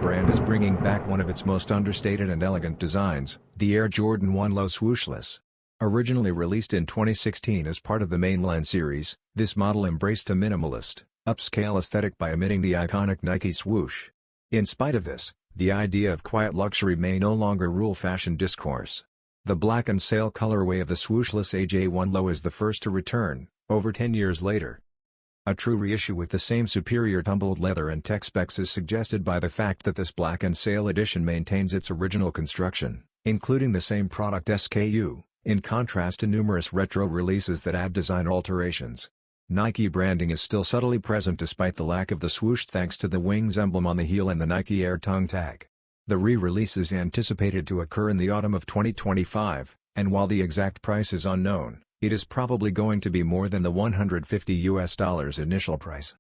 brand is bringing back one of its most understated and elegant designs, the Air Jordan 1 Low Swooshless. Originally released in 2016 as part of the mainline series, this model embraced a minimalist, upscale aesthetic by omitting the iconic Nike Swoosh. In spite of this, the idea of quiet luxury may no longer rule fashion discourse. The black and sail colorway of the Swooshless AJ1 Low is the first to return, over 10 years later. A true reissue with the same superior tumbled leather and tech specs is suggested by the fact that this black and sail edition maintains its original construction, including the same product SKU, in contrast to numerous retro releases that add design alterations. Nike branding is still subtly present despite the lack of the swoosh thanks to the wings emblem on the heel and the Nike Air tongue tag. The re-release is anticipated to occur in the autumn of 2025, and while the exact price is unknown, it is probably going to be more than the $150 initial price.